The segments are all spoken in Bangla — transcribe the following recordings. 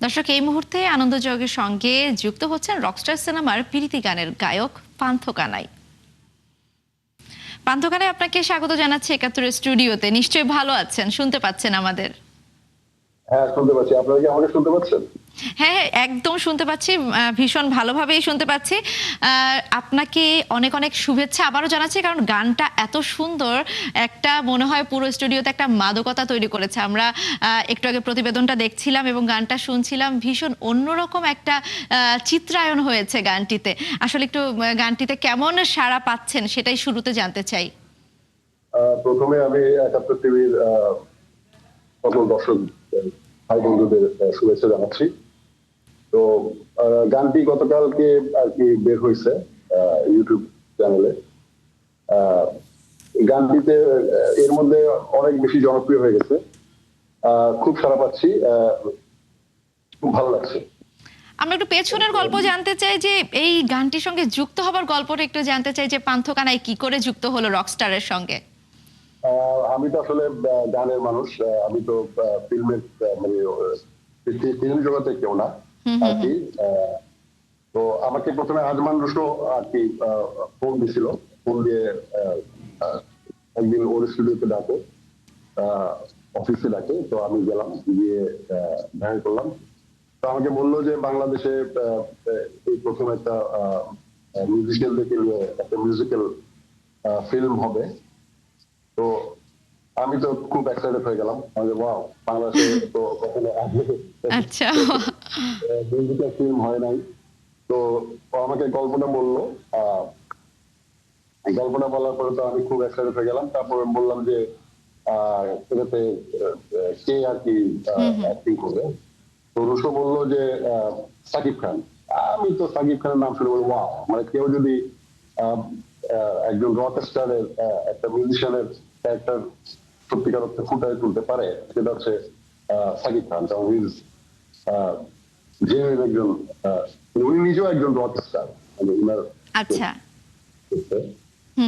দর্শক, এই মুহূর্তে আনন্দজগের সঙ্গে যুক্ত হচ্ছেন রকস্টার সিনেমার প্রীতি গানের গায়ক পান্থ কানাই। পান্থ কানাই, আপনাকে স্বাগত জানাচ্ছি একাত্তরের স্টুডিওতে। নিশ্চয়ই ভালো আছেন, শুনতে পাচ্ছেন আমাদের? হ্যাঁ, শুনতে পাচ্ছি। আপনারা কি আমাকে শুনতে পাচ্ছেন? হ্যাঁ, একদম শুনতে পাচ্ছি, ভীষণ ভালোভাবেই শুনতে পাচ্ছি। আপনাকে অনেক অনেক শুভেচ্ছা আবারও জানাচ্ছি, কারণ গানটা এত সুন্দর, একটা মনে হয় পুরো স্টুডিওতে একটা মাদকতা তৈরি করেছে। আমরা একটু আগে প্রতিবেদনটা দেখছিলাম এবং গানটা শুনছিলাম, ভীষণ অন্যরকম একটা চিত্রায়ন হয়েছে গানটিতে। আসলে একটু গানটিতে কেমন সাড়া পাচ্ছেন সেটাই শুরুতে জানতে চাই। প্রথমে আমি একাত্তর টিভির সকল দর্শক ভাই বন্ধুদের শুভেচ্ছা জানাচ্ছি। তো গানটি গতকালকে আর কি বের হয়েছে ইউটিউব চ্যানেলে। গানটিতে এর মধ্যে অনেক বেশি জনপ্রিয় হয়ে গেছে, খুব সাড়া পাচ্ছি, খুব ভালো লাগছে। আমরা একটু পেছনের গল্প জানতে চাই, যে এই গানটির সঙ্গে যুক্ত হবার গল্পটা একটু জানতে চাই, যে পান্থ কানাই কি করে যুক্ত হলো রকস্টারের সঙ্গে। আমি তো আসলে গানের মানুষ, আমি তো ফিল্মের মানে ফিল্ম জগতে কেউ না আর কি। তো আমাকে প্রথমে আজমান রুশো আর কি ফোন দিছিল, ফোন দিয়ে একদিন ওর স্টুডিওতে ডাকে, অফিসে ডাকে। তো আমি গেলাম, গিয়ে দেখা করলাম। তো আমাকে বললো যে বাংলাদেশে এই প্রথম একটা মিউজিশিয়ানদেরকে নিয়ে একটা মিউজিক্যাল ফিল্ম হবে। তো আমি তো খুব এক্সাইটেড হয়ে গেলাম। আমি ওয়াও, বাংলাদেশে তো কখনো আগে আচ্ছা। মিউজিক্যাল ফিল্ম হয় নাই। তো আমাকে গল্পটা বললো। গল্পটা বলার পরে তো আমি খুব এক্সাইটেড হয়ে গেলাম। তারপরে বললাম যে এটাতে কে আর কি অ্যাক্টিং করবে। তো রুশো বললো যে সাকিব খান। আমি তো সাকিব খানের নাম শুনে বলি ওয়াও, মানে কেউ যদি একজন রক স্টারের একটা মিউজিশিয়ানের ক্যারেক্টার সত্যিকার অর্থে ফুটায় তুলতে পারে, সেটা হচ্ছে সাকিব খান। কারণ জেনুইন একজন, উনি নিজেও একজন রক স্টার, মানে উনার। আচ্ছা।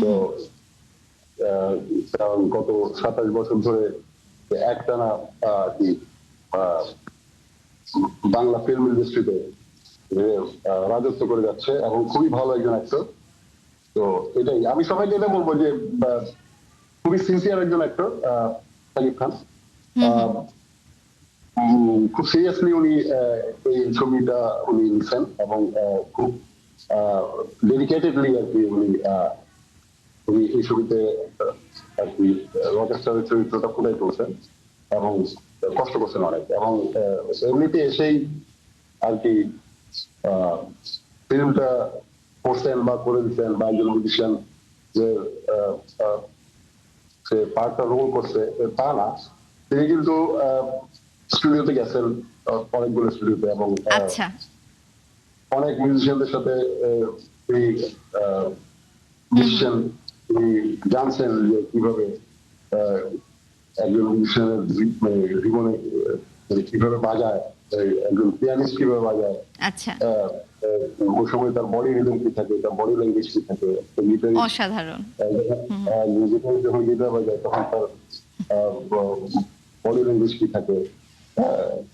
তো কারণ গত 27 বছর ধরে একটানা কি বাংলা ফিল্ম ইন্ডাস্ট্রিতে রাজত্ব করে যাচ্ছে এবং খুবই ভালো একজন অ্যাক্টর। তো এটাই আমি সবাইকে এটা বলবো যে খুবই সিনসিয়ার একজন অ্যাক্টর সাকিব খান। খুব সিরিয়াসলি উনি এই ছবিটা উনি নিচ্ছেন এবং খুব ডেডিকেটেডলি আর কি উনি এই ছবিতে আর কি রকস্টারের চরিত্রটা ফুটাই তুলছেন এবং কষ্ট করছেন অনেক। এবং এমনিতে এসেই আর কি ফিল্মটা করছেন বা করে দিচ্ছেন, বা একজন মিউজিশিয়ান যে সে পার্টটা রোল করছে তা না, তিনি কিন্তু স্টুডিওতে গেছেন, অনেকগুলো স্টুডিওতে, এবং আচ্ছা। অনেক মিউজিশিয়ানদের সাথে এই মিউজিশিয়ান তিনি জানছেন যে কিভাবে একজন মিউজিশিয়ানের জীবনে কিভাবে বাজায়, একজন পিয়ানিস্ট কিভাবে বাজায়। আচ্ছা। ওই সময় তার বডি রিদম কি থাকে, তার বডি ল্যাঙ্গুয়েজ কি থাকে। অসাধারণ। যখন গিটার বাজায় তখন তার বডি ল্যাঙ্গুয়েজ কি থাকে,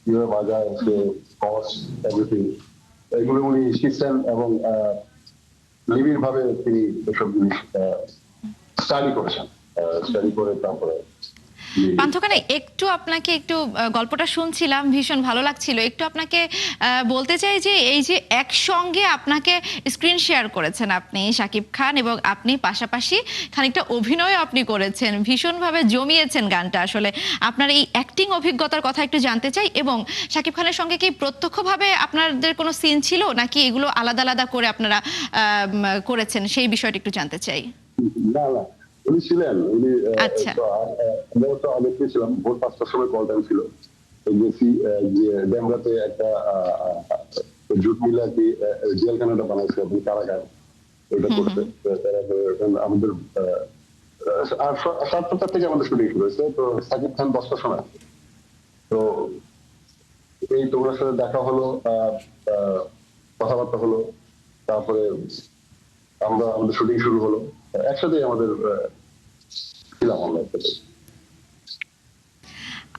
কিভাবে বাজায় সে, কস, এভরিথিং, এগুলো উনি শিখছেন এবং নিবিড় ভাবে তিনি এসব জিনিস স্টাডি করেছেন। স্টাডি করে তারপরে পান্থ কানাই, একটু আপনাকে একটু গল্পটা শুনছিলাম, ভীষণ ভালো লাগছিল। একটু আপনাকে বলতে চাই যে এই যে একসঙ্গে আপনাকে স্ক্রিন শেয়ার করেছেন আপনি শাকিব খান, এবং আপনি পাশাপাশি খানিকটা অভিনয় আপনি করেছেন, ভীষণভাবে জমিয়েছেন গানটা। আসলে আপনার এই অ্যাক্টিং অভিজ্ঞতার কথা একটু জানতে চাই। এবং শাকিব খানের সঙ্গে কি প্রত্যক্ষভাবে আপনাদের কোনো সিন ছিল, নাকি এগুলো আলাদা আলাদা করে আপনারা করেছেন, সেই বিষয়টা একটু জানতে চাই। না না, উনি ছিলেন। উনি আচ্ছা। আমরা তো আগে ছিলাম, ভোর 5টার সময় কল টাইম ছিল। গেছি যে ডেমরাতে একটা জুট মিলে আর কি জেলখানাটা বানাইছে, আপনি কারাগার ওইটা করছে। আমাদের 7টা থেকে আমাদের শুটিং শুরু হয়েছে। তো সাকিব খান 10টার সময়। তো এই তোমার সাথে দেখা হলো, কথাবার্তা হলো, তারপরে আমাদের শুটিং শুরু হলো, একসাথে আমাদের ছিলাম আমরা।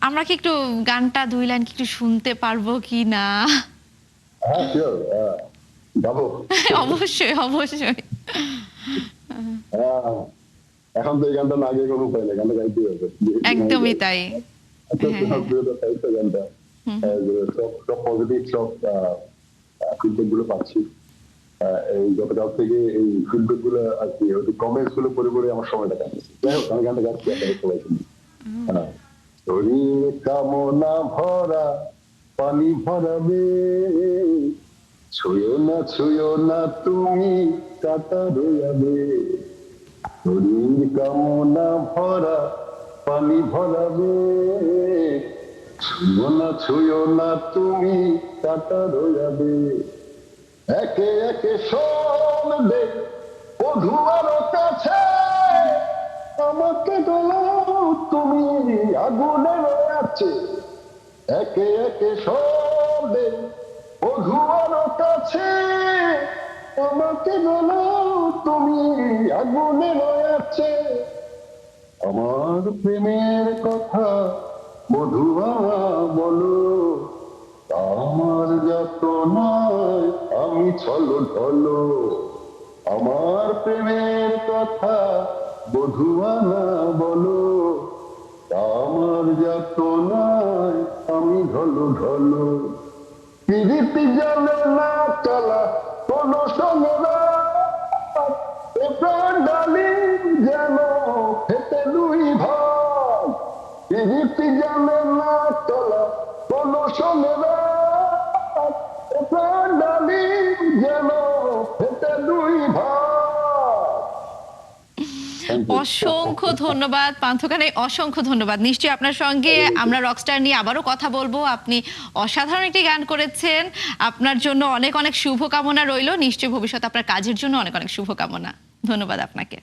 আমরা কি একটু গানটা 2 লাইন কি একটু শুনতে পারবো কি না? হ্যাঁ শিওর, গাবো। অবশ্যই, অবশ্যই। হ্যাঁ, এখন তো এই গানটা না গিয়ে কোনো উপায় নেই, গানটা গাইতেই হবে। একদমই তাই। আচ্ছা, হ্যাঁ, তোমার হ্যাঁ। প্রিয় সাহিত্য গানটা সব সব পজিটিভ, সব ফিডব্যাক গুলো পাচ্ছি। এই গতকাল থেকে এই ফিডব্যাক গুলো আর কি, ওই কমেন্টস গুলো পড়ে পড়ে আমার সময়টা কাটছে। যাই হোক, আমি গানটা গাচ্ছি, আপনারা সবাই শুনুন। হ্যাঁ। শরীরে কামনা ভরা পানি ভরাবে, ছুঁয়ো না তুমি কাটা রয়াবে। শরীর কামনা ভরা পানি ভরাবে, ছুঁয়ো না তুমি কাটা রয়াবে। একে একে সলবে বধুয়ার কাছে, আমাকে গলাও তুমি আগুনের আছে। একে একে সলবে বধুয়ার কাছে, আমাকে গলাও তুমি আগুনের আছে। আমার প্রেমের কথা বধুয়া বলো, আমার যত নয় আমি ছলো ঢলো। আমার প্রেমের কথা বধুয়া বলো, আমার যত নয় আমি ঢলো ঢলো। পিরিতি জানে না চলা কোন সঙ্গরা, এ প্রাণ ডালি যেন ফেটে দুই ভাগ। পিরিতি জানে না চলা কোন সঙ্গরা, এ প্রাণ ডালি যেন ফেটে দুই ভাগ। অসংখ্য ধন্যবাদ পান্থকানে, অসংখ্য ধন্যবাদ। নিশ্চয়ই আপনার সঙ্গে আমরা রকস্টার নিয়ে আবারও কথা বলবো। আপনি অসাধারণ একটি গান করেছেন। আপনার জন্য অনেক অনেক শুভকামনা রইল। নিশ্চয়ই ভবিষ্যতে আপনার কাজের জন্য অনেক অনেক শুভকামনা। ধন্যবাদ আপনাকে।